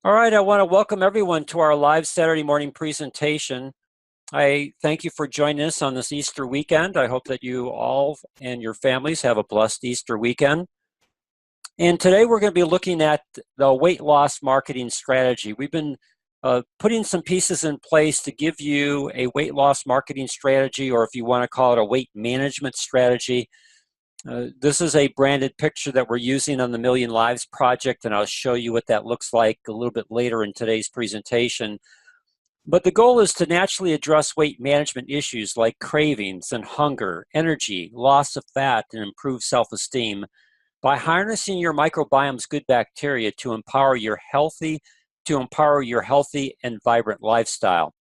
All right, I want to welcome everyone to our live Saturday morning presentation. I thank you for joining us on this Easter weekend. I hope that you all and your families have a blessed Easter weekend. And today we're going to be looking at the weight loss marketing strategy. We've been putting some pieces in place to give you a weight loss marketing strategy, or if you want to call it a weight management strategy. This is a branded picture that we're using on the Million Lives Project, and I'll show you what that looks like a little bit later in today's presentation. But the goal is to naturally address weight management issues like cravings and hunger, energy, loss of fat, and improved self-esteem by harnessing your microbiome's good bacteria to empower your healthy and vibrant lifestyle.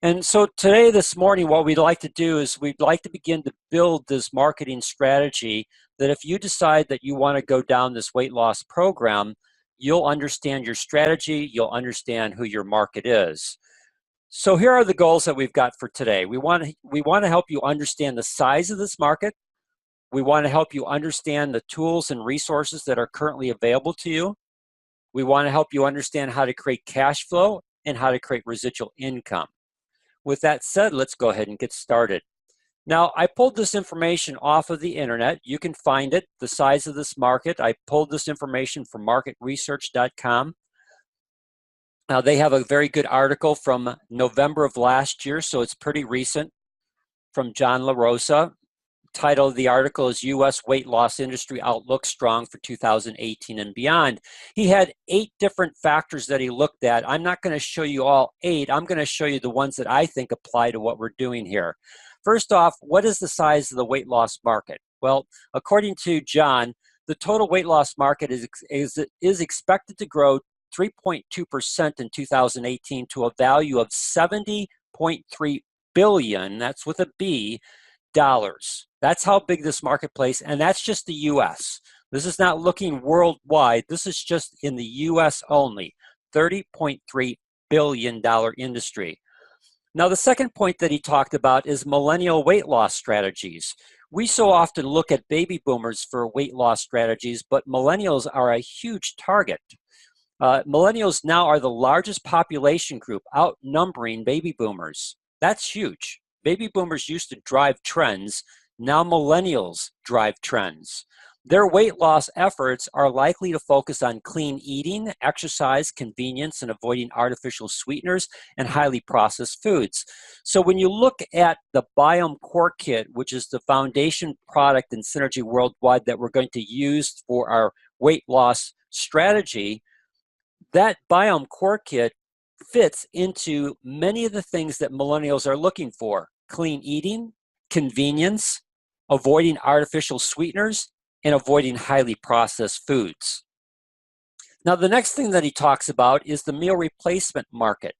And so today, this morning, what we'd like to do is we'd like to begin to build this marketing strategy that if you decide that you want to go down this weight loss program, you'll understand your strategy, you'll understand who your market is. So here are the goals that we've got for today. We want to help you understand the size of this market. We want to help you understand the tools and resources that are currently available to you. We want to help you understand how to create cash flow and how to create residual income. With that said, let's go ahead and get started. Now, I pulled this information off of the internet. You can find it, the size of this market. I pulled this information from marketresearch.com. Now, they have a very good article from November of last year, so it's pretty recent, from John LaRosa. Title of the article is U.S. Weight Loss Industry Outlook Strong for 2018 and Beyond. He had 8 different factors that he looked at. I'm not going to show you all 8. I'm going to show you the ones that I think apply to what we're doing here. First off, what is the size of the weight loss market? Well, according to John, the total weight loss market is expected to grow 3.2% in 2018 to a value of $70.3 billion, that's with a B, dollars. That's how big this marketplace, and that's just the U.S. This is not looking worldwide. This is just in the U.S. only, $30.3 billion industry. Now, the second point that he talked about is millennial weight loss strategies. We so often look at baby boomers for weight loss strategies, but millennials are a huge target. Millennials now are the largest population group, outnumbering baby boomers. That's huge. Baby boomers used to drive trends. Now millennials drive trends. Their weight loss efforts are likely to focus on clean eating, exercise, convenience, and avoiding artificial sweeteners and highly processed foods. So when you look at the Biome Core Kit, which is the foundation product in Synergy Worldwide that we're going to use for our weight loss strategy, that Biome Core Kit fits into many of the things that millennials are looking for: clean eating, convenience, avoiding artificial sweeteners, and avoiding highly processed foods. Now, the next thing that he talks about is the meal replacement market.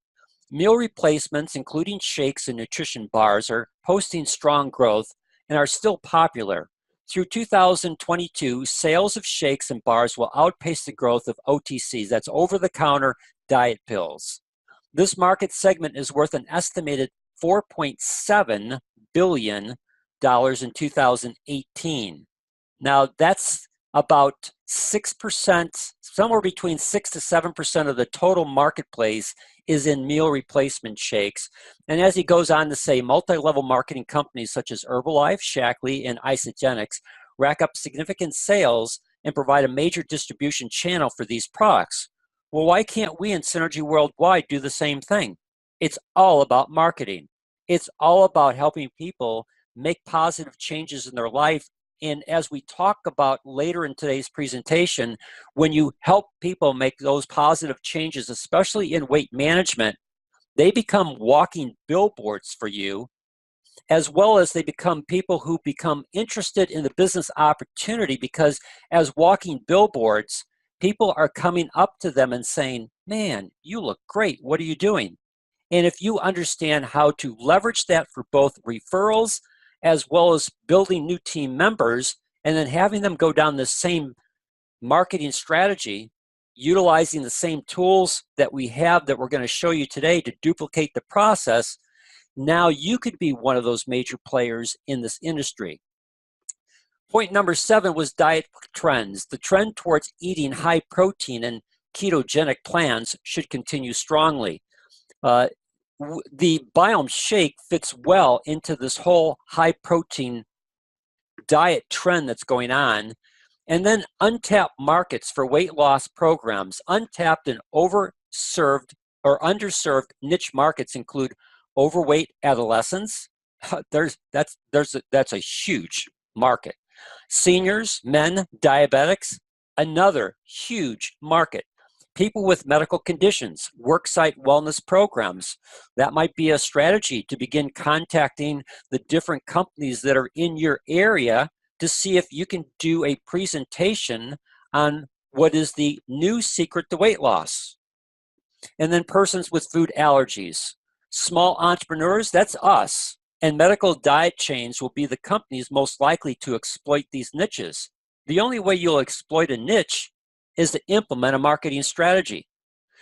Meal replacements, including shakes and nutrition bars, are posting strong growth and are still popular. Through 2022, sales of shakes and bars will outpace the growth of OTCs, that's over-the-counter diet pills. This market segment is worth an estimated $4.7 billion in 2018. Now, that's about 6%, somewhere between 6 to 7% of the total marketplace is in meal replacement shakes. And as he goes on to say, multi-level marketing companies such as Herbalife, Shaklee, and Isagenix rack up significant sales and provide a major distribution channel for these products. Well, why can't we in Synergy Worldwide do the same thing? It's all about marketing. It's all about helping people make positive changes in their life. And as we talk about later in today's presentation, when you help people make those positive changes, especially in weight management, they become walking billboards for you, as well as they become people who become interested in the business opportunity, because as walking billboards, people are coming up to them and saying, "Man, you look great. What are you doing?" And if you understand how to leverage that for both referrals as well as building new team members, and then having them go down the same marketing strategy, utilizing the same tools that we have that we're going to show you today to duplicate the process, now you could be one of those major players in this industry. Point number 7 was diet trends. The trend towards eating high protein and ketogenic plans should continue strongly. The Biome shake fits well into this whole high protein diet trend that's going on. And then untapped markets for weight loss programs. Untapped and overserved or underserved niche markets include overweight adolescents. That's a huge market. Seniors, men, diabetics, another huge market. People with medical conditions, worksite wellness programs. That might be a strategy to begin contacting the different companies that are in your area to see if you can do a presentation on what is the new secret to weight loss. And then persons with food allergies. Small entrepreneurs, that's us. And medical diet chains will be the companies most likely to exploit these niches. The only way you'll exploit a niche is to implement a marketing strategy.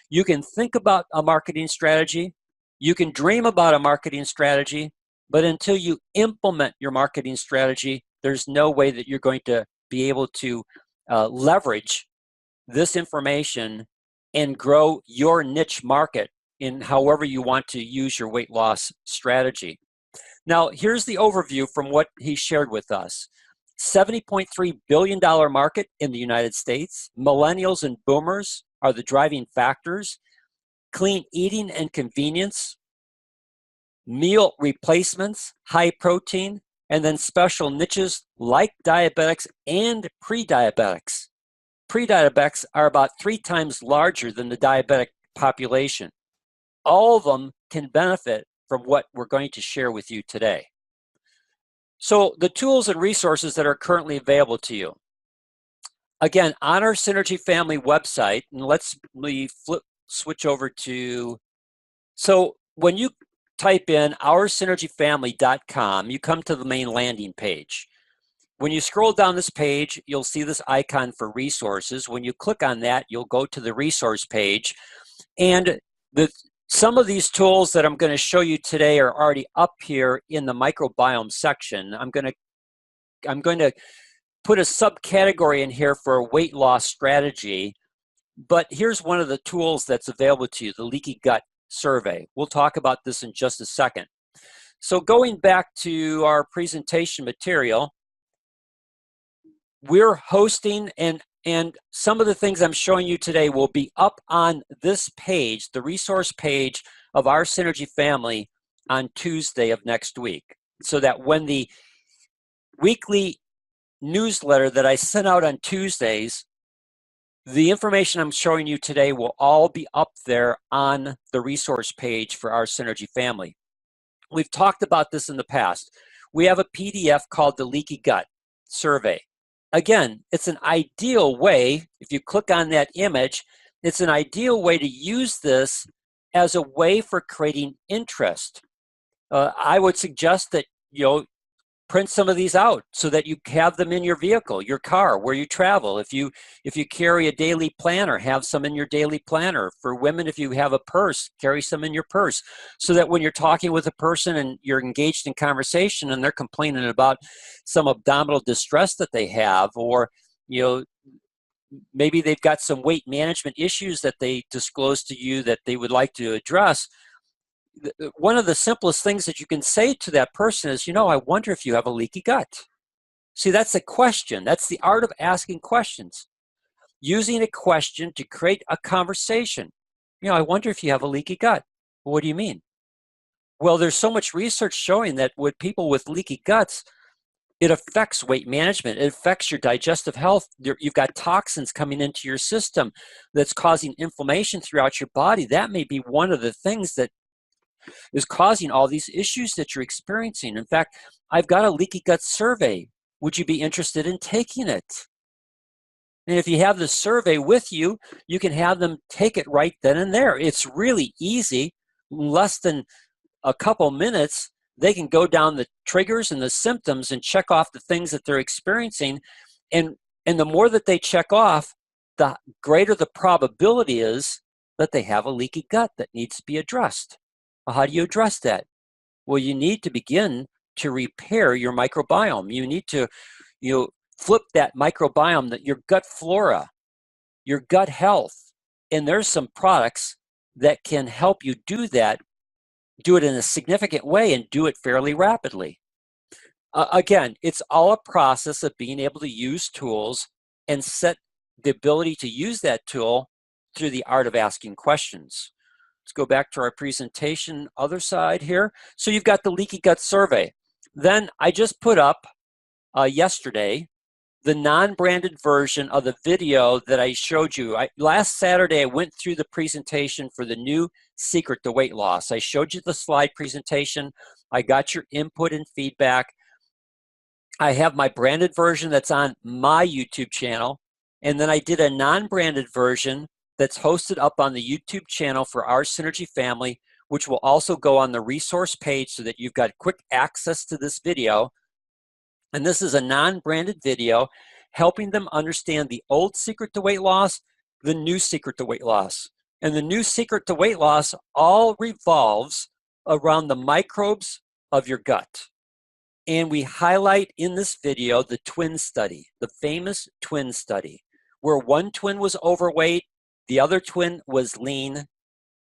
You can think about a marketing strategy, you can dream about a marketing strategy, but until you implement your marketing strategy, there's no way that you're going to be able to leverage this information and grow your niche market in however you want to use your weight loss strategy. Now, here's the overview from what he shared with us. $70.3 billion market in the United States. Millennials and boomers are the driving factors. Clean eating and convenience, meal replacements, high protein, and then special niches like diabetics and pre-diabetics. Pre-diabetics are about 3 times larger than the diabetic population. All of them can benefit from what we're going to share with you today. So the tools and resources that are currently available to you. Again, on our Synergy Family website, and let's switch over to, so when you type in oursynergyfamily.com, you come to the main landing page. When you scroll down this page, you'll see this icon for resources. When you click on that, you'll go to the resource page. And some of these tools that I'm going to show you today are already up here in the microbiome section. I'm going to put a subcategory in here for a weight loss strategy. But here's one of the tools that's available to you, the leaky gut survey. We'll talk about this in just a second. So going back to our presentation material, we're hosting, and some of the things I'm showing you today will be up on this page, the resource page of our Synergy Family, on Tuesday of next week, so that when the weekly newsletter that I sent out on Tuesdays, the information I'm showing you today will all be up there on the resource page for our Synergy Family. We've talked about this in the past. We have a PDF called the Leaky Gut Survey. Again, it's an ideal way, if you click on that image, it's an ideal way to use this as a way for creating interest. I would suggest that print some of these out so that you have them in your vehicle, your car, where you travel. If you carry a daily planner, have some in your daily planner. For women, if you have a purse, carry some in your purse, so that when you're talking with a person and you're engaged in conversation and they're complaining about some abdominal distress that they have, or maybe they've got some weight management issues that they disclose to you that they would like to address, one of the simplest things that you can say to that person is, I wonder if you have a leaky gut. See, that's a question. That's the art of asking questions. Using a question to create a conversation. I wonder if you have a leaky gut. Well, what do you mean? Well, there's so much research showing that with people with leaky guts, it affects weight management. It affects your digestive health. You've got toxins coming into your system that's causing inflammation throughout your body. That may be one of the things that is causing all these issues that you're experiencing. In fact, I've got a leaky gut survey. Would you be interested in taking it? And if you have the survey with you, you can have them take it right then and there. It's really easy. In less than a couple minutes, they can go down the triggers and the symptoms and check off the things that they're experiencing. And the more that they check off, the greater the probability is that they have a leaky gut that needs to be addressed. Well, how do you address that? Well, you need to begin to repair your microbiome. You need to flip that microbiome, that your gut flora, your gut health. And there's some products that can help you do that, do it in a significant way and do it fairly rapidly. Again, it's all a process of being able to use tools and set the ability to use that tool through the art of asking questions. Let's go back to our presentation, other side here. So you've got the leaky gut survey. Then I just put up yesterday the non-branded version of the video that I showed you. Last Saturday, I went through the presentation for the new secret to weight loss. I showed you the slide presentation. I got your input and feedback. I have my branded version that's on my YouTube channel. And then I did a non-branded version that's hosted up on the YouTube channel for our Synergy family, which will also go on the resource page so that you've got quick access to this video. And this is a non-branded video helping them understand the old secret to weight loss, the new secret to weight loss. And the new secret to weight loss all revolves around the microbes of your gut. And we highlight in this video the twin study, the famous twin study, where one twin was overweight, the other twin was lean.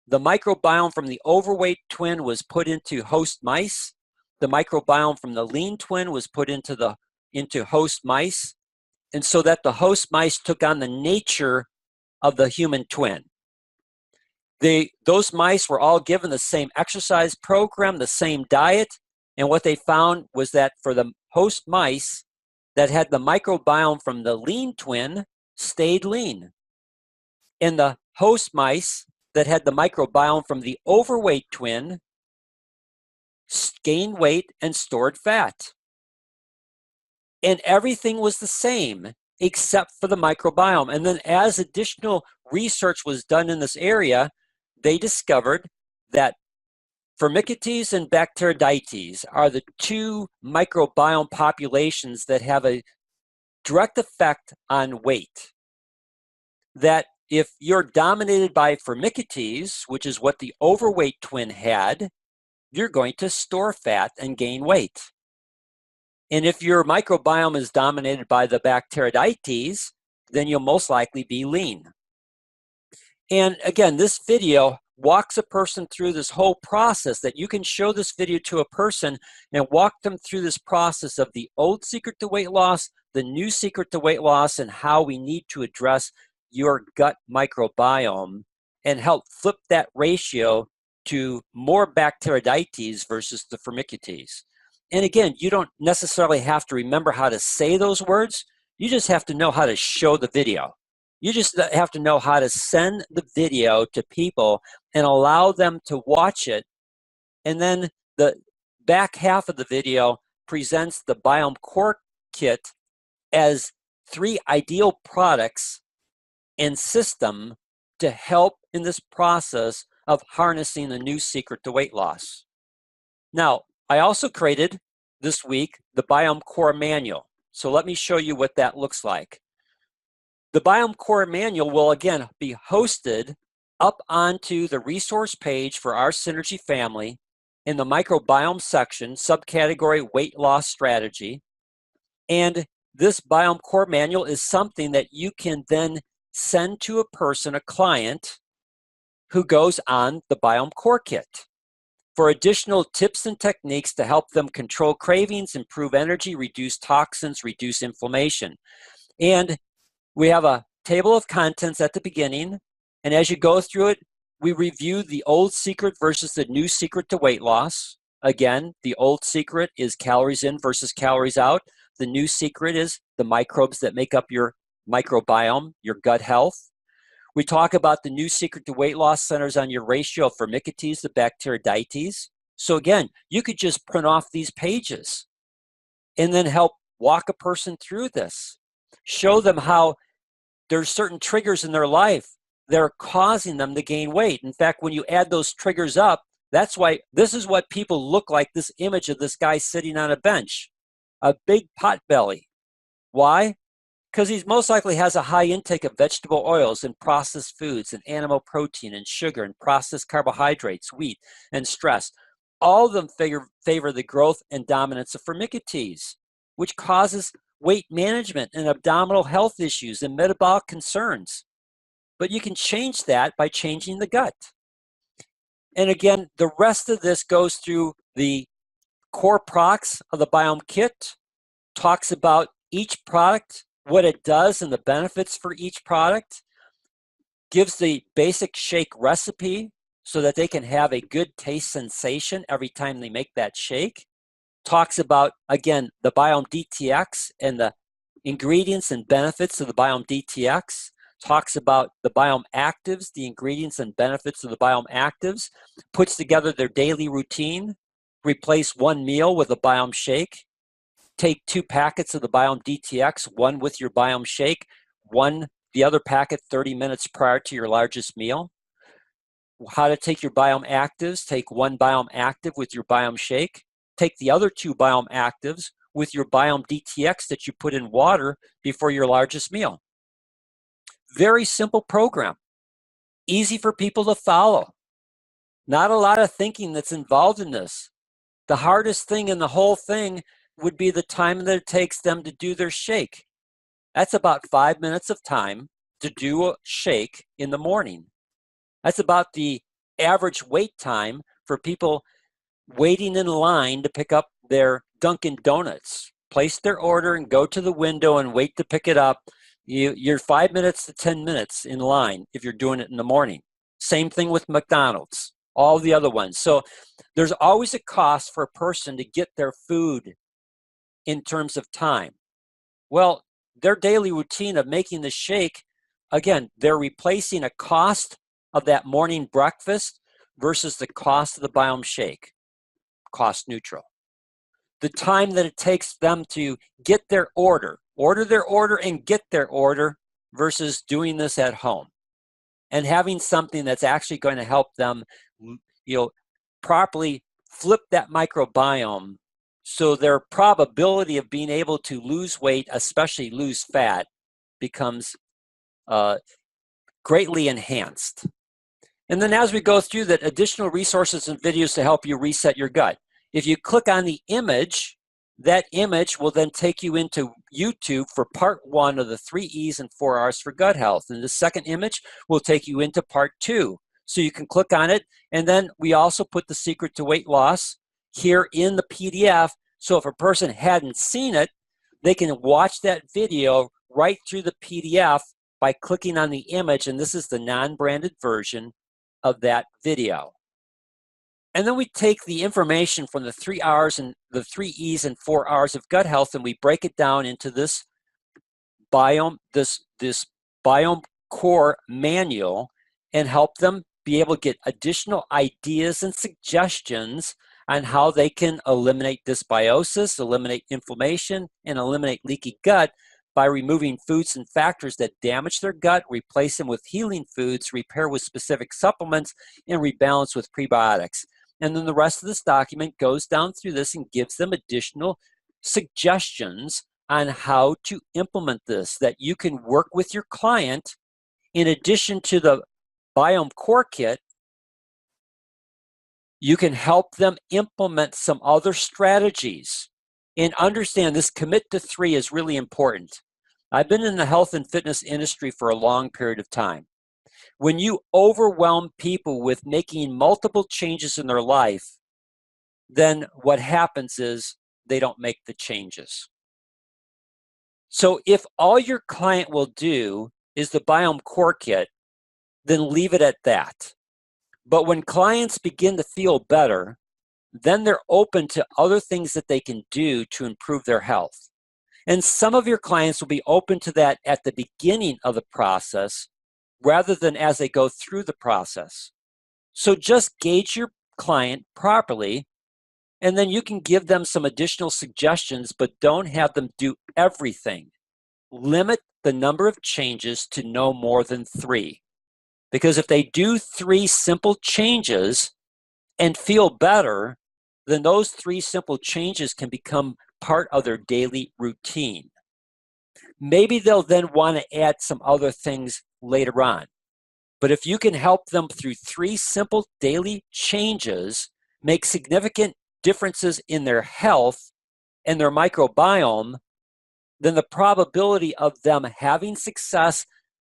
The microbiome from the overweight twin was put into host mice. The microbiome from the lean twin was put into host mice, and so that the host mice took on the nature of the human twin. Those mice were all given the same exercise program, the same diet, and what they found was that for the host mice that had the microbiome from the lean twin stayed lean. And the host mice that had the microbiome from the overweight twin gained weight and stored fat. And everything was the same except for the microbiome. And then as additional research was done in this area, they discovered that Firmicutes and Bacteroidetes are the two microbiome populations that have a direct effect on weight. That if you're dominated by Firmicutes, which is what the overweight twin had, you're going to store fat and gain weight. And if your microbiome is dominated by the Bacteroidetes, then you'll most likely be lean. And again, this video walks a person through this whole process, that you can show this video to a person and walk them through this process of the old secret to weight loss, the new secret to weight loss, and how we need to address your gut microbiome and help flip that ratio to more Bacteroidetes versus the Firmicutes. And again, you don't necessarily have to remember how to say those words. You just have to know how to show the video. You just have to know how to send the video to people and allow them to watch it. And then the back half of the video presents the Biome Core Kit as 3 ideal products and system to help in this process of harnessing the new secret to weight loss. Now, I also created this week the Biome Core Manual. So let me show you what that looks like. The Biome Core Manual will again be hosted up onto the resource page for our Synergy family in the microbiome section, subcategory weight loss strategy. And this Biome Core Manual is something that you can then send to a person, a client, who goes on the Biome Core Kit for additional tips and techniques to help them control cravings, improve energy, reduce toxins, reduce inflammation. And we have a table of contents at the beginning, and as you go through it, we review the old secret versus the new secret to weight loss. Again, the old secret is calories in versus calories out. The new secret is the microbes that make up your microbiome, your gut health. We talk about the new secret to weight loss centers on your ratio of Firmicutes to Bacteroidetes. So again, you could just print off these pages and then help walk a person through this. Show them how there's certain triggers in their life that are causing them to gain weight. In fact, when you add those triggers up, that's why this is what people look like, this image of this guy sitting on a bench, a big pot belly. Why? Because he most likely has a high intake of vegetable oils and processed foods and animal protein and sugar and processed carbohydrates, wheat, and stress. All of them favor the growth and dominance of Firmicutes, which causes weight management and abdominal health issues and metabolic concerns. but you can change that by changing the gut. And again, the rest of this goes through the core products of the Biome Kit, talks about each product, what it does and the benefits for each product, gives the basic shake recipe so that they can have a good taste sensation every time they make that shake. Talks about, again, the Biome DTX and the ingredients and benefits of the Biome DTX. Talks about the Biome Actives, the ingredients and benefits of the Biome Actives. Puts together their daily routine. Replace one meal with a Biome shake. Take 2 packets of the Biome DTX, one with your Biome shake, the other packet 30 minutes prior to your largest meal. How to take your Biome Actives, take 1 Biome Active with your Biome shake. Take the other 2 Biome Actives with your Biome DTX that you put in water before your largest meal. Very simple program. Easy for people to follow. Not a lot of thinking that's involved in this. The hardest thing in the whole thing would be the time that it takes them to do their shake. That's about 5 minutes of time to do a shake in the morning. That's about the average wait time for people waiting in line to pick up their Dunkin' Donuts. Place their order and go to the window and wait to pick it up. You're 5 minutes to 10 minutes in line if you're doing it in the morning. Same thing with McDonald's, all the other ones. So there's always a cost for a person to get their food in terms of time. Well, their daily routine of making the shake, again, they're replacing a cost of that morning breakfast versus the cost of the Biome shake. Cost neutral. The time that it takes them to get their order and get their order versus doing this at home and having something that's actually going to help them, properly flip that microbiome so their probability of being able to lose weight, especially lose fat, becomes greatly enhanced. And then as we go through that, additional resources and videos to help you reset your gut. If you click on the image, that image will then take you into YouTube for part 1 of the 3 E's and 4 R's for gut health. And the second image will take you into part 2. So you can click on it. And then we also put the secret to weight loss here in the PDF. So if a person hadn't seen it, they can watch that video right through the PDF by clicking on the image. And this is the non-branded version of that video. And then we take the information from the 3 R's and the 3 E's and 4 R's of gut health, and we break it down into this Biome, this Biome Core manual, and help them be able to get additional ideas and suggestions on how they can eliminate dysbiosis, eliminate inflammation, and eliminate leaky gut by removing foods and factors that damage their gut, replace them with healing foods, repair with specific supplements, and rebalance with prebiotics. And then the rest of this document goes down through this and gives them additional suggestions on how to implement this, that you can work with your client in addition to the Biome Core Kit. You can help them implement some other strategies. And understand this commit to 3 is really important. I've been in the health and fitness industry for a long period of time. When you overwhelm people with making multiple changes in their life, then what happens is they don't make the changes. So if all your client will do is the Biome Core Kit, then leave it at that. But when clients begin to feel better, then they're open to other things that they can do to improve their health. And some of your clients will be open to that at the beginning of the process rather than as they go through the process. So just gauge your client properly, and then you can give them some additional suggestions, but don't have them do everything. Limit the number of changes to no more than 3. Because if they do 3 simple changes and feel better, then those 3 simple changes can become part of their daily routine. Maybe they'll then want to add some other things later on. But if you can help them through 3 simple daily changes, make significant differences in their health and their microbiome, then the probability of them having success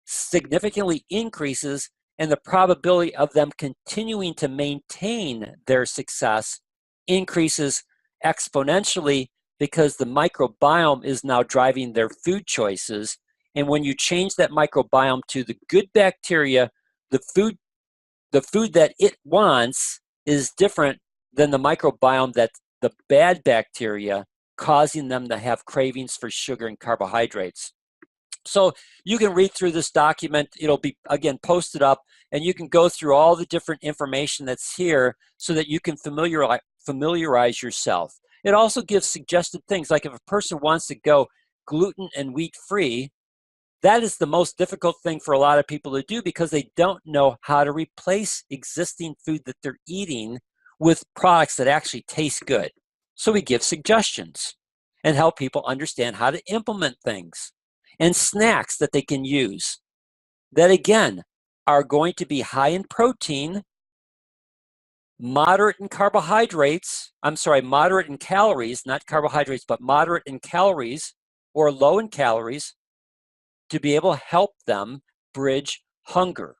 significantly increases, and the probability of them continuing to maintain their success increases exponentially because the microbiome is now driving their food choices. And when you change that microbiome to the good bacteria, the food that it wants is different than the microbiome that's the bad bacteria, causing them to have cravings for sugar and carbohydrates. So you can read through this document. It'll be, again, posted up, and you can go through all the different information that's here so that you can familiarize yourself. It also gives suggested things, like if a person wants to go gluten and wheat free, that is the most difficult thing for a lot of people to do because they don't know how to replace existing food that they're eating with products that actually taste good. So we give suggestions and help people understand how to implement things, and snacks that they can use that, again, are going to be high in protein, moderate in carbohydrates, moderate in calories, not carbohydrates, but moderate in calories or low in calories, to be able to help them bridge hunger.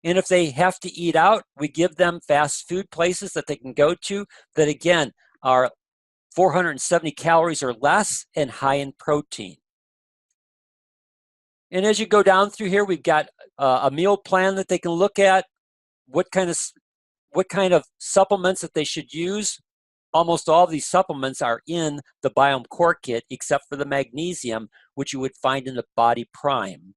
And if they have to eat out, we give them fast food places that they can go to that, again, are 470 calories or less and high in protein. And as you go down through here, we've got a meal plan that they can look at, what kind of supplements that they should use. Almost all of these supplements are in the Biome Core Kit, except for the magnesium, which you would find in the Body Prime.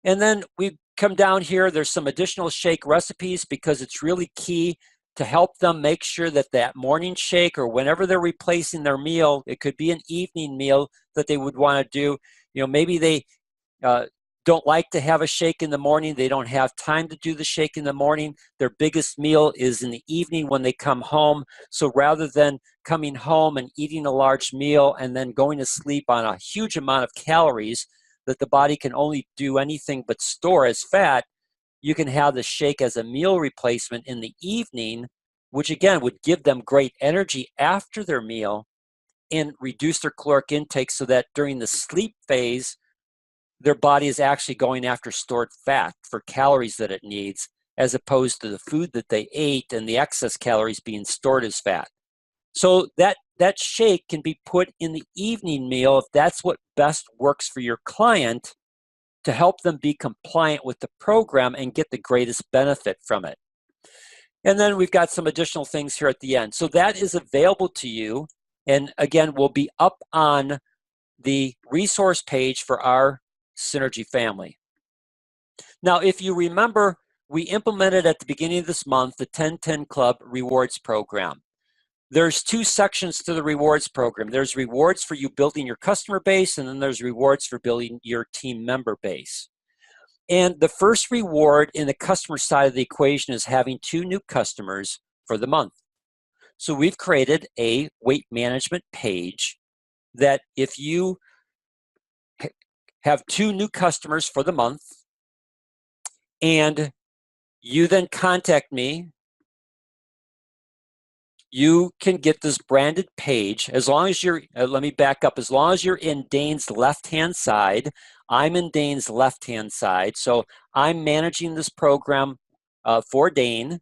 And then we come down here, there's some additional shake recipes because it's really key to help them make sure that that morning shake, or whenever they're replacing their meal, it could be an evening meal that they would want to do. Maybe they don't like to have a shake in the morning. They don't have time to do the shake in the morning. Their biggest meal is in the evening when they come home. So rather than coming home and eating a large meal and then going to sleep on a huge amount of calories that the body can only do anything but store as fat, you can have the shake as a meal replacement in the evening, which again would give them great energy after their meal and reduce their caloric intake so that during the sleep phase, their body is actually going after stored fat for calories that it needs, as opposed to the food that they ate and the excess calories being stored as fat. So that shake can be put in the evening meal if that's what best works for your client, to help them be compliant with the program and get the greatest benefit from it. And then we've got some additional things here at the end. So that is available to you, and again, will be up on the resource page for our Synergy family. Now, if you remember, we implemented at the beginning of this month the 10-10 Club rewards program. There's two sections to the rewards program. There's rewards for you building your customer base, and then there's rewards for building your team member base. And the first reward in the customer side of the equation is having 2 new customers for the month. So we've created a weight management page that if you have 2 new customers for the month, and you then contact me, you can get this branded page as long as you're, let me back up, as long as you're in Dane's left-hand side. I'm in Dane's left-hand side, so I'm managing this program for Dane,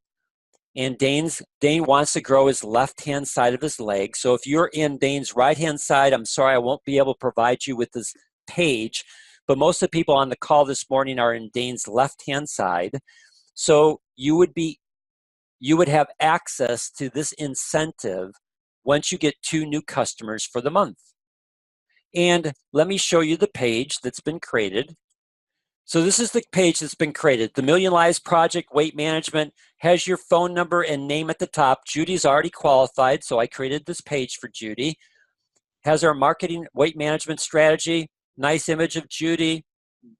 and Dane wants to grow his left-hand side of his leg. So if you're in Dane's right-hand side, I'm sorry, I won't be able to provide you with this page, but most of the people on the call this morning are in Dane's left-hand side. So you would have access to this incentive once you get 2 new customers for the month. And let me show you the page that's been created. So this is the page that's been created. The Million Lives Project Weight Management has your phone number and name at the top. Judy's already qualified, so I created this page for Judy. Has our marketing weight management strategy. Nice image of Judy.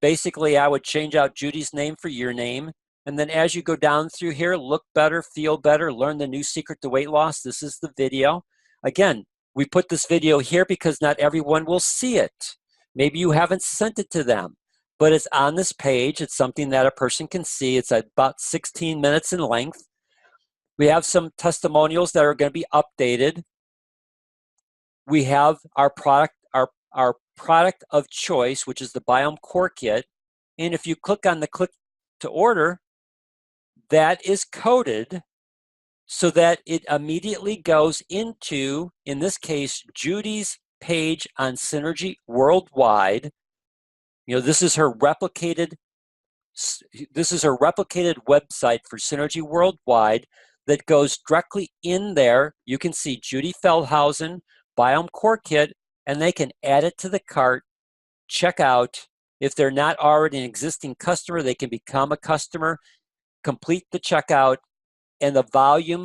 Basically, I would change out Judy's name for your name. And then as you go down through here, look better, feel better, learn the new secret to weight loss. This is the video. Again, we put this video here because not everyone will see it. Maybe you haven't sent it to them, but it's on this page. It's something that a person can see. It's about 16 minutes in length. We have some testimonials that are going to be updated. We have our product of choice, which is the Biome Core Kit. And if you click on the click to order, that is coded so that it immediately goes into, in this case, Judy's page on Synergy Worldwide. This is her replicated website for Synergy Worldwide that goes directly in there. You can see Judy Feldhausen, Biome Core Kit, and they can add it to the cart, check out. If they're not already an existing customer, they can become a customer, complete the checkout, and the volume,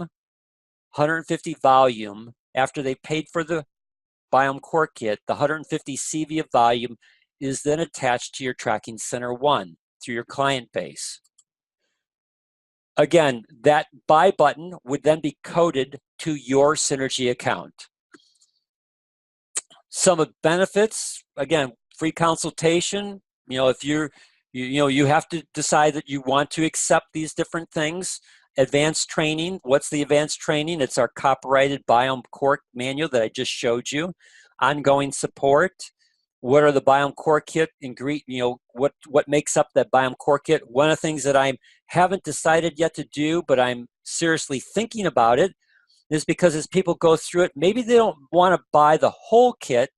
150 volume, after they paid for the Biome Core Kit, the 150 CV of volume is then attached to your Tracking Center 1 through your client base. Again, that buy button would then be coded to your Synergy account. Some of the benefits, again, free consultation. If you have to decide that you want to accept these different things. Advanced training. What's the advanced training? It's our copyrighted Biome Core manual that I just showed you. Ongoing support. What are the Biome Core Kit ingredients? What makes up that Biome Core Kit? One of the things that I haven't decided yet to do, but I'm seriously thinking about it, is because as people go through it, maybe they don't want to buy the whole kit,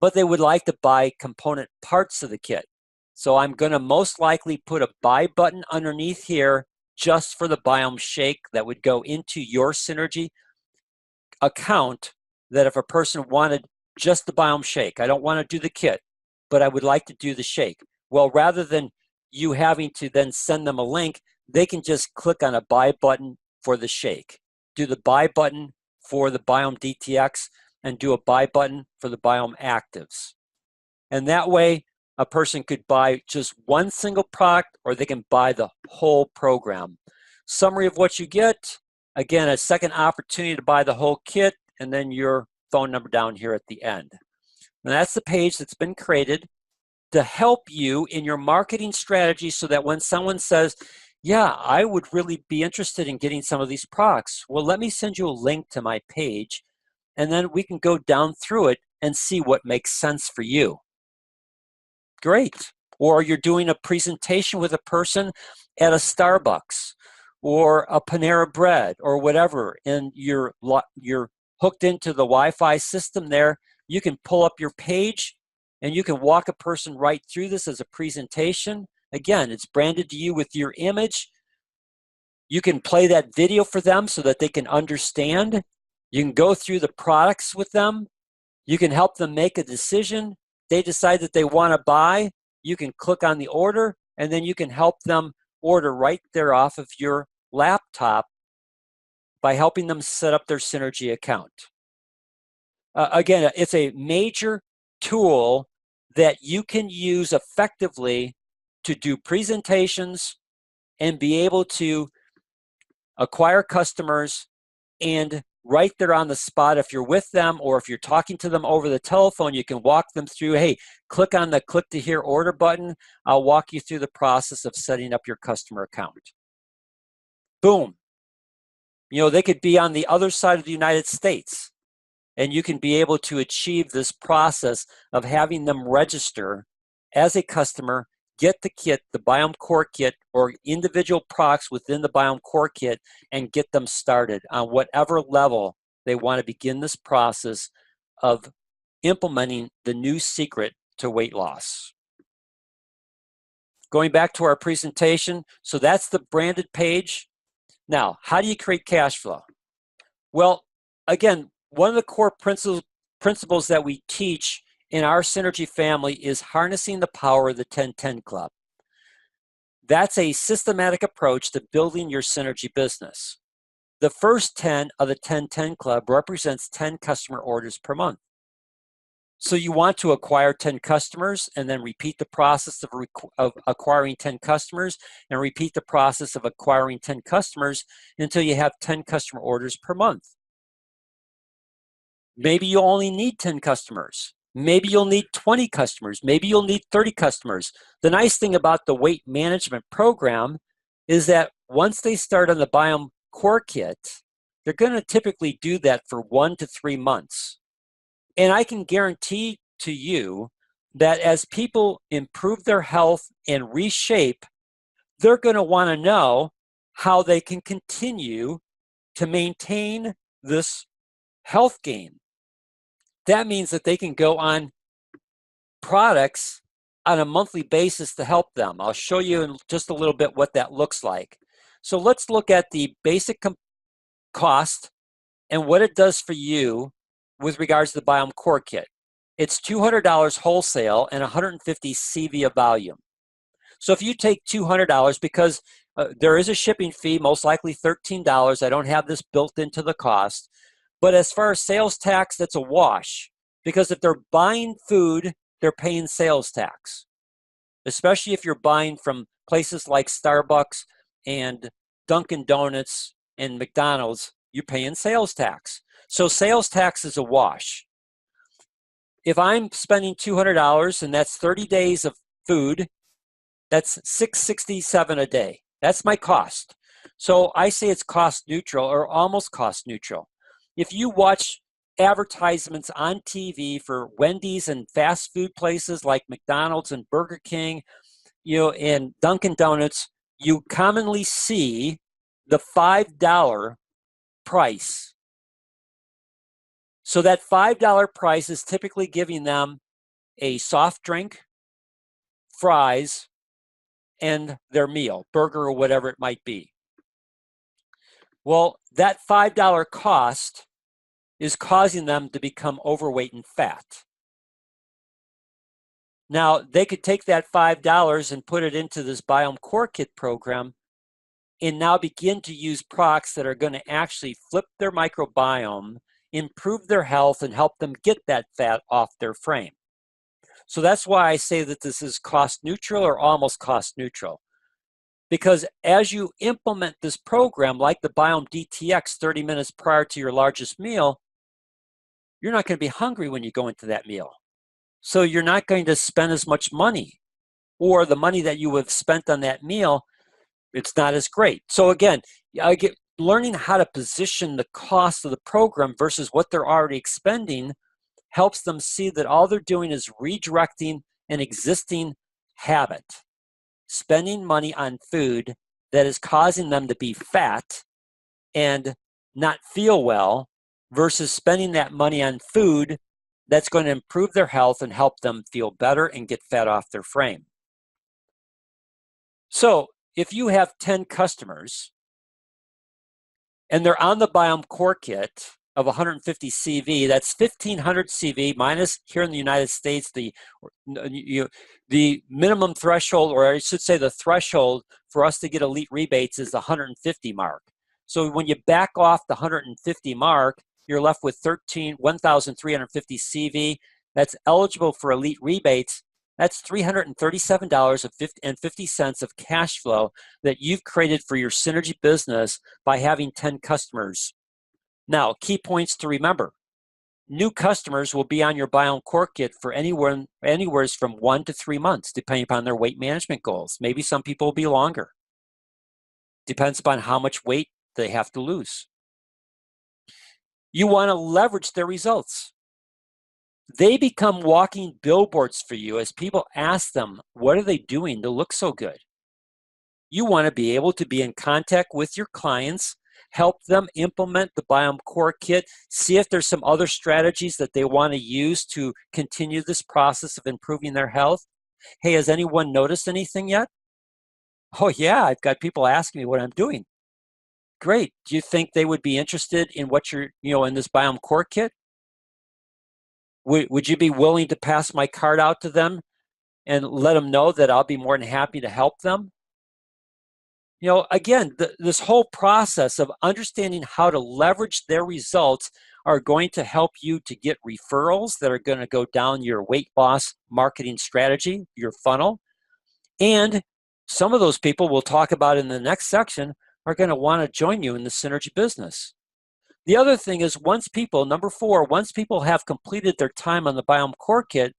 but they would like to buy component parts of the kit. So I'm going to most likely put a buy button underneath here just for the Biome Shake that would go into your Synergy account, that if a person wanted just the Biome Shake, I don't want to do the kit, but I would like to do the shake. Well, rather than you having to then send them a link, they can just click on a buy button for the shake, do the buy button for the Biome DTX, and do a buy button for the Biome Actives. And that way, a person could buy just one single product, or they can buy the whole program. Summary of what you get, again, a second opportunity to buy the whole kit, and then your phone number down here at the end. And that's the page that's been created to help you in your marketing strategy, so that when someone says, yeah, I would really be interested in getting some of these products, well, let me send you a link to my page, and then we can go down through it and see what makes sense for you. Great. Or you're doing a presentation with a person at a Starbucks or a Panera Bread or whatever, and you're hooked into the Wi-Fi system there. You can pull up your page and you can walk a person right through this as a presentation. Again, it's branded to you with your image. You can play that video for them so that they can understand. You can go through the products with them. You can help them make a decision. They decide that they want to buy. You can click on the order, and then you can help them order right there off of your laptop by helping them set up their Synergy account. Again, it's a major tool that you can use effectively to do presentations and be able to acquire customers, and right there on the spot, if you're with them or if you're talking to them over the telephone, you can walk them through, hey, click on the click to here order button. I'll walk you through the process of setting up your customer account. Boom. They could be on the other side of the United States, and you can be able to achieve this process of having them register as a customer, get the kit, the Biome Core Kit, or individual products within the Biome Core Kit, and get them started on whatever level they want to begin this process of implementing the new secret to weight loss. Going back to our presentation, so that's the branded page. Now, how do you create cash flow? Well, again, one of the core principles that we teach in our Synergy family is harnessing the power of the 10-10 Club. That's a systematic approach to building your Synergy business. The first 10 of the 10-10 Club represents 10 customer orders per month. So you want to acquire 10 customers and then repeat the process of acquiring 10 customers and repeat the process of acquiring 10 customers until you have 10 customer orders per month. Maybe you only need 10 customers. Maybe you'll need 20 customers. Maybe you'll need 30 customers. The nice thing about the weight management program is that once they start on the Biome Core Kit, they're going to typically do that for 1 to 3 months. And I can guarantee to you that as people improve their health and reshape, they're going to want to know how they can continue to maintain this health gain. That means that they can go on products on a monthly basis to help them. I'll show you in just a little bit what that looks like. So let's look at the basic cost and what it does for you with regards to the Biome Core Kit. It's $200 wholesale and 150 CV of volume. So if you take $200, because there is a shipping fee, most likely $13. I don't have this built into the cost. But as far as sales tax, that's a wash. Because if they're buying food, they're paying sales tax. Especially if you're buying from places like Starbucks and Dunkin' Donuts and McDonald's, you're paying sales tax. So sales tax is a wash. If I'm spending $200 and that's 30 days of food, that's $667 a day. That's my cost. So I say it's cost neutral or almost cost neutral. If you watch advertisements on TV for Wendy's and fast food places like McDonald's and Burger King, and Dunkin' Donuts, you commonly see the $5 price. So that $5 price is typically giving them a soft drink, fries, and their meal, burger or whatever it might be. Well, that $5 cost is causing them to become overweight and fat. Now, they could take that $5 and put it into this Biome Core Kit program and now begin to use products that are going to actually flip their microbiome, improve their health, and help them get that fat off their frame. So that's why I say that this is cost neutral or almost cost neutral. Because as you implement this program, like the Biome DTX 30 minutes prior to your largest meal, you're not going to be hungry when you go into that meal. So you're not going to spend as much money, or the money that you have spent on that meal, it's not as great. So again, learning how to position the cost of the program versus what they're already expending helps them see that all they're doing is redirecting an existing habit, spending money on food that is causing them to be fat and not feel well, versus spending that money on food that's going to improve their health and help them feel better and get fat off their frame. So if you have 10 customers and they're on the Biome Core Kit of 150 CV, that's 1,500 CV minus here in the United States, the minimum threshold, or I should say the threshold for us to get elite rebates is the 150 mark. So when you back off the 150 mark, you're left with 1,350 CV. That's eligible for elite rebates. That's $337.50 of cash flow that you've created for your synergy business by having 10 customers. Now, key points to remember. New customers will be on your Biome Core Kit for anywhere from 1 to 3 months, depending upon their weight management goals. Maybe some people will be longer. Depends upon how much weight they have to lose. You want to leverage their results. They become walking billboards for you as people ask them, what are they doing to look so good? You want to be able to be in contact with your clients, help them implement the Biome Core Kit, see if there's some other strategies that they want to use to continue this process of improving their health. Hey, has anyone noticed anything yet? Oh yeah, I've got people asking me what I'm doing. Great. Do you think they would be interested in what you're, in this Biome Core Kit? Would you be willing to pass my card out to them and let them know that I'll be more than happy to help them? Again, this whole process of understanding how to leverage their results are going to help you to get referrals that are going to go down your weight loss marketing strategy, your funnel. And some of those people we'll talk about in the next section are going to want to join you in the synergy business. The other thing is number 4, once people have completed their time on the Biome Core Kit,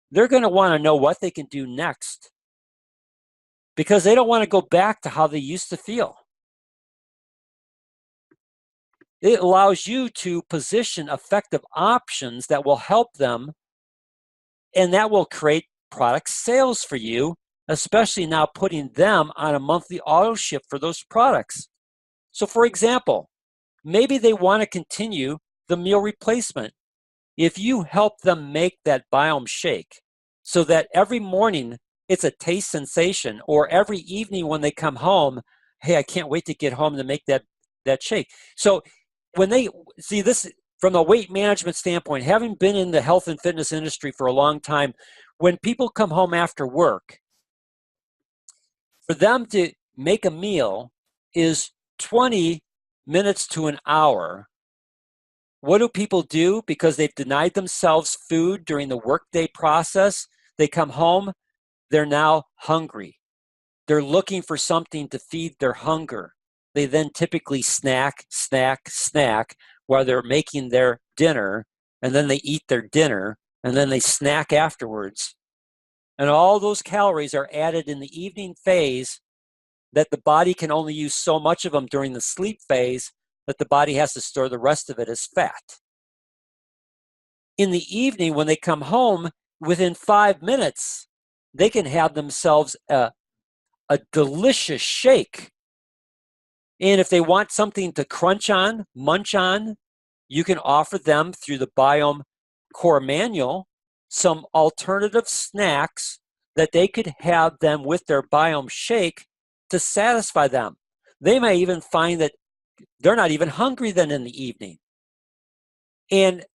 they're going to want to know what they can do next, because they don't want to go back to how they used to feel. It allows you to position effective options that will help them And that will create product sales for you, especially now putting them on a monthly auto ship for those products. So for example, maybe they want to continue the meal replacement. If you help them make that Biome shake so that every morning it's a taste sensation, or every evening when they come home, hey, I can't wait to get home to make that shake. So when they see this from a weight management standpoint, having been in the health and fitness industry for a long time, when people come home after work, for them to make a meal is 20 minutes to an hour. What do people do? Because they've denied themselves food during the workday process, they come home, they're now hungry. They're looking for something to feed their hunger. They then typically snack while they're making their dinner, and then they eat their dinner, and then they snack afterwards. And all those calories are added in the evening phase that the body can only use so much of them during the sleep phase that the body has to store the rest of it as fat. In the evening, when they come home, within 5 minutes, they can have themselves a delicious shake. And if they want something to crunch on, munch on, you can offer them through the Biome Core Manual some alternative snacks that they could have them with their Biome shake to satisfy them. They may even find that they're not even hungry then in the evening. And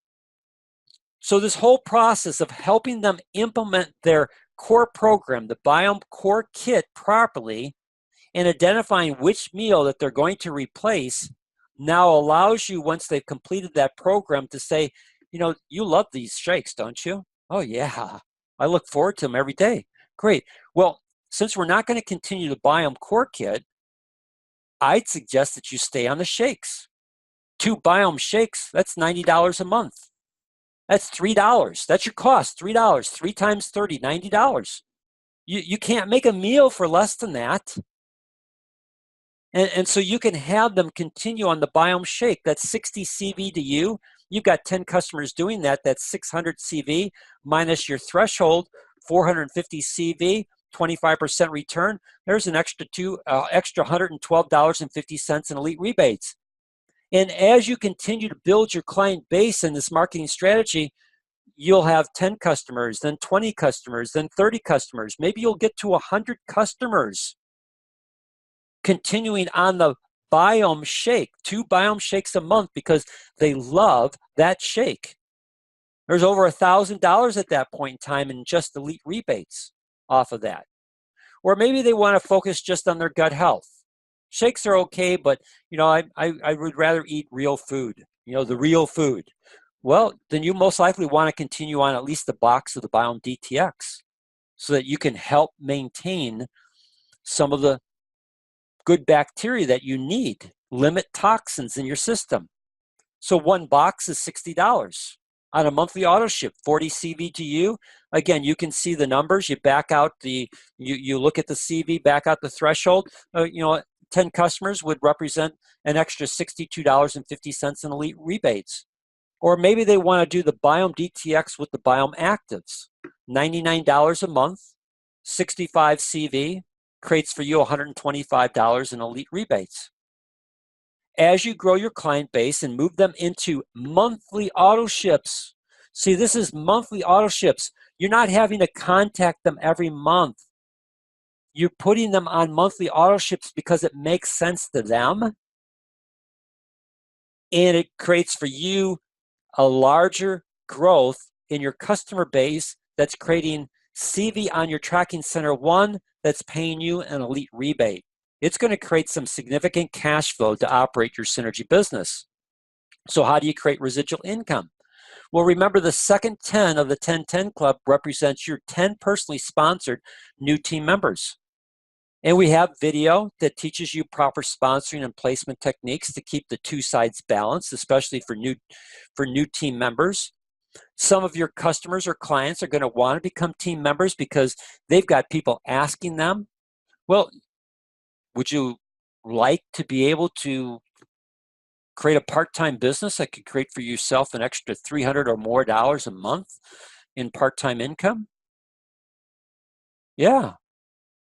so this whole process of helping them implement their core program, the Biome Core Kit, properly, and identifying which meal that they're going to replace now allows you, once they've completed that program, to say, you know, you love these shakes, don't you? Oh yeah, I look forward to them every day. Great. Well, since we're not going to continue the Biome Core Kit, I'd suggest that you stay on the shakes. 2 Biome shakes, that's $90 a month. That's $3. That's your cost, $3. 3 times 30, $90. You can't make a meal for less than that. And so you can have them continue on the Biome shake. That's 60 CV to you. You've got 10 customers doing that. That's 600 CV minus your threshold, 450 CV, 25% return. There's an extra $112.50 in elite rebates. And as you continue to build your client base in this marketing strategy, you'll have 10 customers, then 20 customers, then 30 customers. Maybe you'll get to 100 customers continuing on the Biome shake, 2 Biome shakes a month because they love that shake. There's over $1,000 at that point in time in just elite rebates off of that. Or maybe they want to focus just on their gut health. Shakes are okay, but you know, I would rather eat real food, you know, the real food. Well, then you most likely want to continue on at least the box of the Biome DTX so that you can help maintain some of the good bacteria that you need, limit toxins in your system. So 1 box is $60 on a monthly auto ship, 40 CV to you. Again, you can see the numbers. You back out you look at the CV, back out the threshold. 10 customers would represent an extra $62.50 in elite rebates. Or maybe they want to do the Biome DTX with the Biome Actives, $99 a month, 65 CV, creates for you $125 in elite rebates. As you grow your client base and move them into monthly auto ships, see, this is monthly auto ships. You're not having to contact them every month. You're putting them on monthly auto ships because it makes sense to them. And it creates for you a larger growth in your customer base that's creating CV on your tracking center 1 that's paying you an elite rebate. It's going to create some significant cash flow to operate your synergy business. So how do you create residual income? Well, remember, the second 10 of the 10-10 Club represents your 10 personally sponsored new team members. And we have video that teaches you proper sponsoring and placement techniques to keep the 2 sides balanced, especially for new team members. Some of your customers or clients are going to want to become team members because they've got people asking them, well, would you like to be able to create a part-time business that could create for yourself an extra $300 or more a month? in part-time income? Yeah.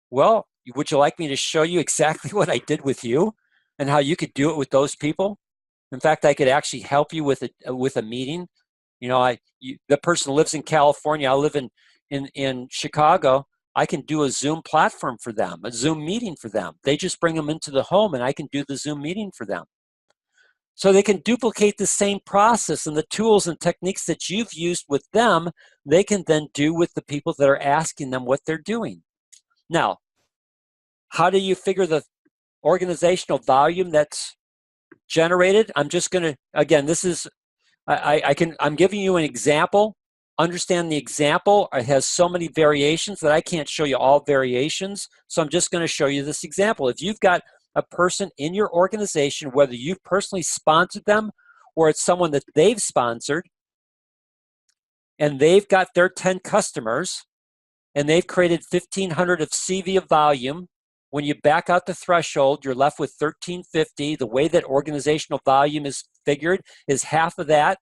Well, would you like me to show you exactly what I did with you and how you could do it with those people? In fact, I could actually help you with a meeting. You know, the person lives in California. I live in Chicago. I can do a Zoom platform for them, a Zoom meeting for them. They just bring them into the home, and I can do the Zoom meeting for them. So they can duplicate the same process, and the tools and techniques that you've used with them, they can then do with the people that are asking them what they're doing. Now, how do you figure the organizational volume that's generated? I'm just going to, again, this is, I'm giving you an example. Understand the example. It has so many variations that I can't show you all variations. So I'm just going to show you this example. If you've got a person in your organization, whether you've personally sponsored them or it's someone that they've sponsored, and they've got their 10 customers, and they've created 1,500 of CV of volume, when you back out the threshold, you're left with 1,350. The way that organizational volume is figured is half of that.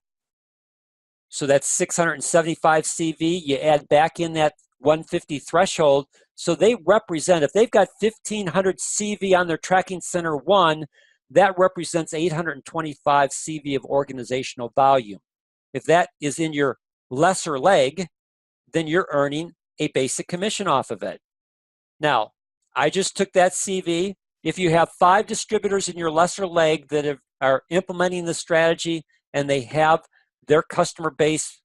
So that's 675 CV. You add back in that 150 threshold. So they represent, if they've got 1,500 CV on their tracking center one, that represents 825 CV of organizational volume. If that is in your lesser leg, then you're earning a basic commission off of it. Now, I just took that CV. If you have 5 distributors in your lesser leg that are implementing the strategy and they have their customer base,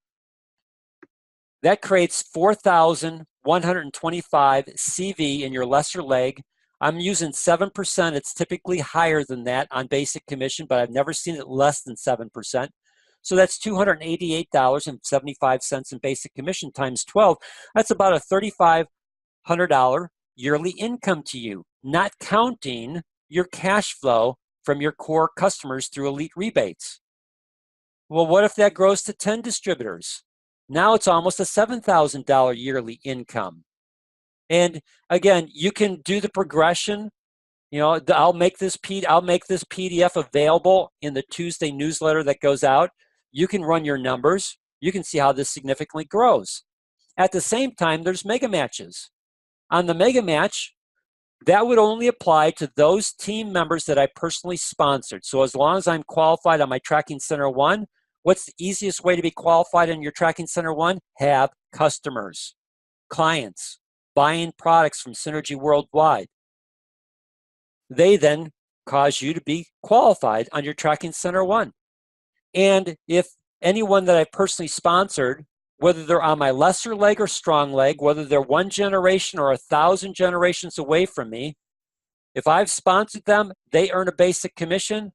that creates 4,125 CV in your lesser leg. I'm using 7%. It's typically higher than that on basic commission, but I've never seen it less than 7%. So that's $288.75 in basic commission times 12. That's about a $3,500 yearly income to you, not counting your cash flow from your core customers through elite rebates. Well, what if that grows to 10 distributors? Now it's almost a $7,000 yearly income. And again, you can do the progression. You know, I'll make this PDF available in the Tuesday newsletter that goes out. You can run your numbers. You can see how this significantly grows. At the same time, there's mega matches. On the mega match, that would only apply to those team members that I personally sponsored. So as long as I'm qualified on my Tracking Center 1, what's the easiest way to be qualified on your Tracking Center 1? Have customers, clients, buying products from Synergy Worldwide. They then cause you to be qualified on your Tracking Center 1. And if anyone that I personally sponsored, whether they're on my lesser leg or strong leg, whether they're 1 generation or 1,000 generations away from me, if I've sponsored them, they earn a basic commission,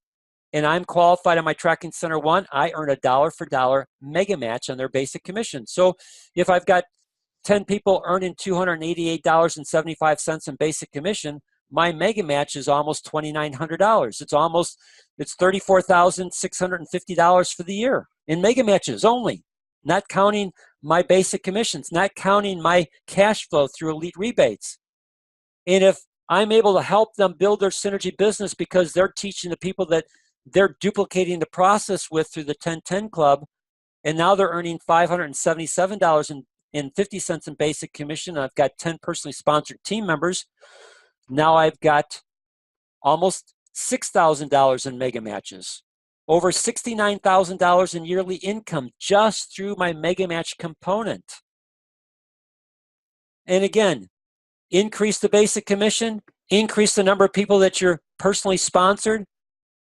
and I'm qualified on my Tracking Center 1, I earn a dollar for dollar mega match on their basic commission. So if I've got 10 people earning $288.75 in basic commission, my mega match is almost $2,900. It's $34,650 for the year in mega matches only, not counting my basic commissions, not counting my cash flow through elite rebates. And if I'm able to help them build their synergy business because they're teaching the people that they're duplicating the process with through the 1010 Club, and now they're earning $577.50 in basic commission, and I've got 10 personally sponsored team members, now I've got almost $6,000 in mega matches, over $69,000 in yearly income just through my mega match component. And again, increase the basic commission, increase the number of people that you're personally sponsored.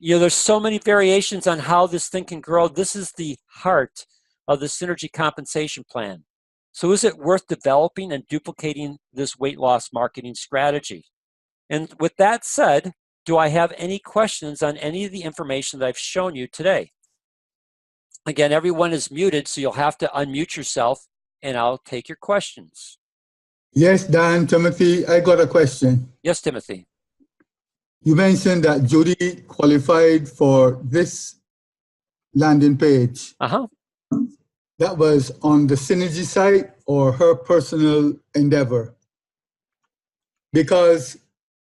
You know, there's so many variations on how this thing can grow. This is the heart of the Synergy Compensation Plan. So is it worth developing and duplicating this weight loss marketing strategy? And with that said, do I have any questions on any of the information that I've shown you today? Again, everyone is muted, so you'll have to unmute yourself, and I'll take your questions. Yes, Dan, Timothy, I got a question. Yes, Timothy. You mentioned that Judy qualified for this landing page. That was on the Synergy site or her personal endeavor? Because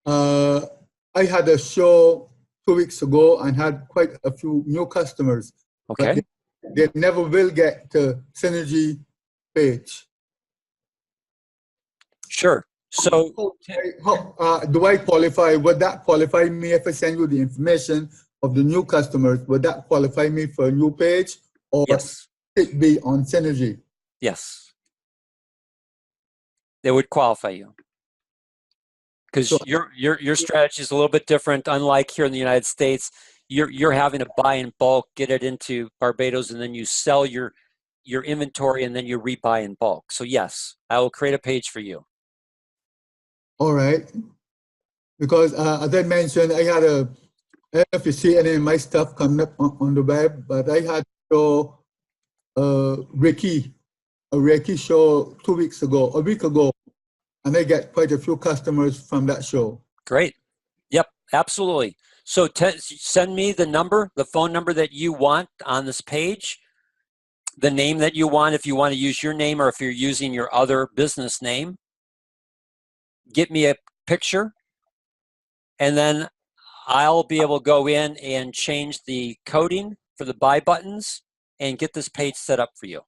I had a show 2 weeks ago and had quite a few new customers. Okay. But they never will get to Synergy page. Sure. So how do I qualify? Would that qualify me if I send you the information of the new customers? Would that qualify me for a new page, or yes. it be on Synergy? Yes. They would qualify you. Because So, your strategy is a little bit different. Unlike here in the United States, you're having to buy in bulk, get it into Barbados, and then you sell your inventory, and then you rebuy in bulk. So yes, I will create a page for you. all right. Because as I mentioned, I don't know if you see any of my stuff coming up on the web, but I had to show a Reiki show 2 weeks ago, a week ago, and I get quite a few customers from that show. Great. Yep, absolutely. So send me the phone number that you want on this page, the name that you want, if you want to use your name or if you're using your other business name. Get me a picture, and then I'll be able to go in and change the coding for the buy buttons and get this page set up for you.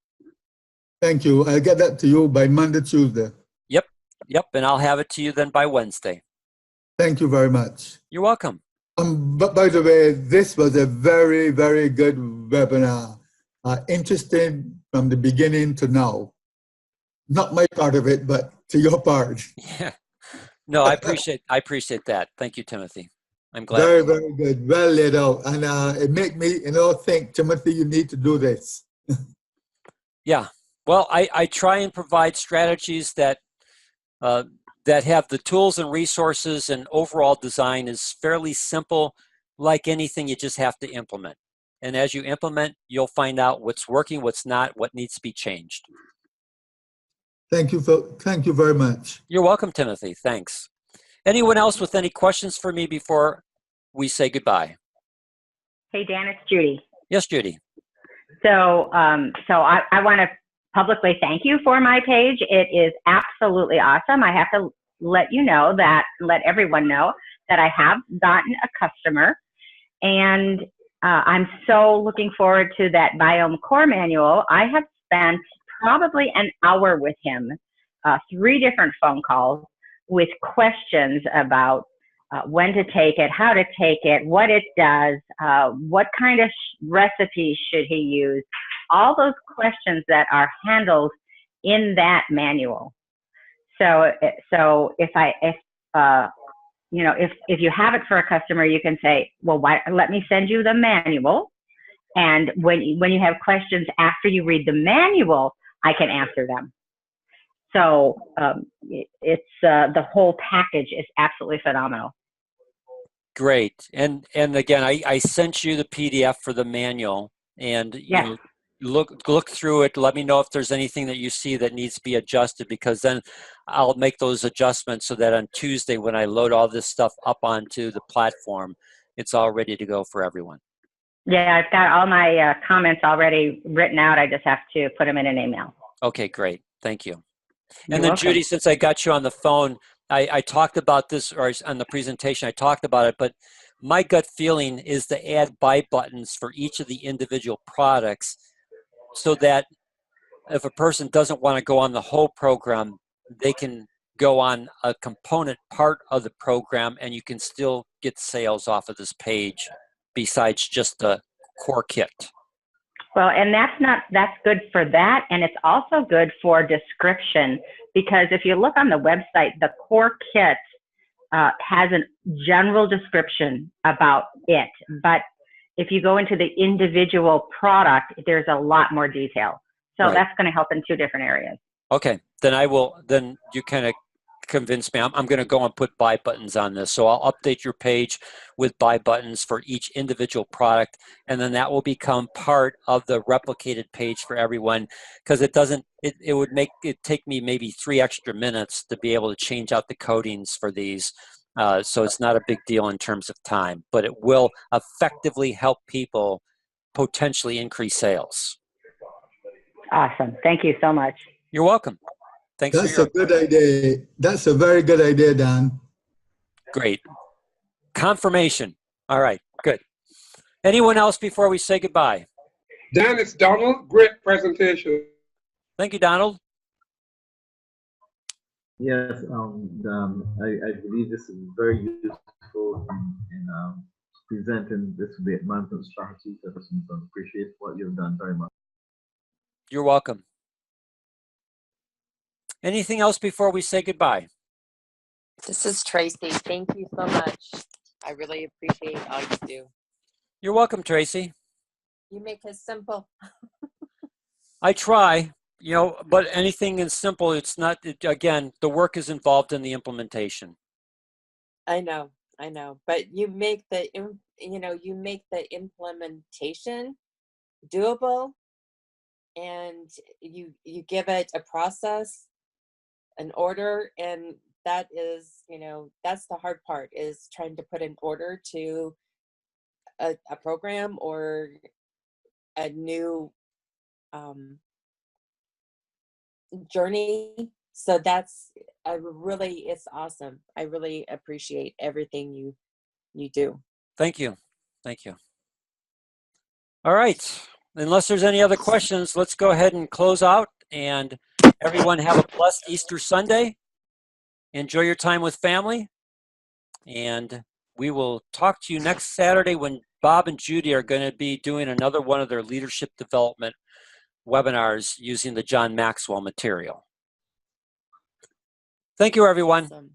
Thank you. I'll get that to you by Monday, Tuesday. Yep, and I'll have it to you then by Wednesday. Thank you very much. You're welcome. But by the way, this was a very, very good webinar. Interesting from the beginning to now. Not my part of it, but to your part. Yeah. No, I appreciate that. Thank you, Timothy. I'm glad. Very, very good. Well laid out. And it made me, think, Timothy, you need to do this. Yeah. Well, I try and provide strategies that have the tools and resources, and overall design is fairly simple. Like anything, you just have to implement. And as you implement, you'll find out what's working, what's not, what needs to be changed. Thank you very much. You're welcome, Timothy. Thanks. Anyone else with any questions for me before we say goodbye? Hey, Dan, it's Judy. Yes, Judy. So I want to publicly thank you for my page. It is absolutely awesome. I have to let everyone know that I have gotten a customer, and I'm so looking forward to that Biome core manual. I have spent probably an hour with him, 3 different phone calls with questions about when to take it, how to take it, what it does, what kind of recipes should he use, all those questions that are handled in that manual. So if you have it for a customer, you can say, well, let me send you the manual. And when you have questions after you read the manual, I can answer them. So it's the whole package is absolutely phenomenal. Great. And again, I sent you the PDF for the manual, and yes. Look through it. Let me know if there's anything that you see that needs to be adjusted, because then I'll make those adjustments so that on Tuesday, when I load all this stuff up onto the platform, it's all ready to go for everyone. Yeah, I've got all my comments already written out. I just have to put them in an email. Okay, great. Thank you. You're and then welcome. Judy, since I got you on the phone, I talked about this, or on the presentation, I talked about it, but my gut feeling is to add buy buttons for each of the individual products, so that if a person doesn't want to go on the whole program, they can go on a component part of the program, and you can still get sales off of this page besides just the core kit. Well, and that's good for that. And it's also good for description, because if you look on the website, the core kit has a general description about it. But if you go into the individual product, there's a lot more detail. So right. That's going to help in 2 different areas. Okay, then you kind of convinced me. I'm going to go and put buy buttons on this. So I'll update your page with buy buttons for each individual product, and then that will become part of the replicated page for everyone, because it would take me maybe 3 extra minutes to be able to change out the codings for these. So it's not a big deal in terms of time, but it will effectively help people potentially increase sales. Awesome. Thank you so much. You're welcome. Thanks. That's a good idea. That's a very good idea, Dan. Great. Confirmation. All right, good. Anyone else before we say goodbye? Dan, it's Donald. Great presentation. Thank you, Donald. Yes, I believe this is very useful in presenting this management strategy to persons, and appreciate what you've done very much. You're welcome. Anything else before we say goodbye? This is Tracy. Thank you so much. I really appreciate all you do. You're welcome, Tracy. You make it simple. I try, you know, but anything is simple. It's not, again, the work is involved in the implementation. I know, but you make the, you make the implementation doable, and you give it a process, an order, and that is, that's the hard part, is trying to put an order to a program or a new journey. So that's it's awesome. I really appreciate everything you do. Thank you. Thank you. All right. Unless there's any other questions, let's go ahead and close out, and everyone have a blessed Easter Sunday. Enjoy your time with family, and we will talk to you next Saturday when Bob and Judy are going to be doing another one of their leadership development webinars using the John Maxwell material. Thank you, everyone. Awesome.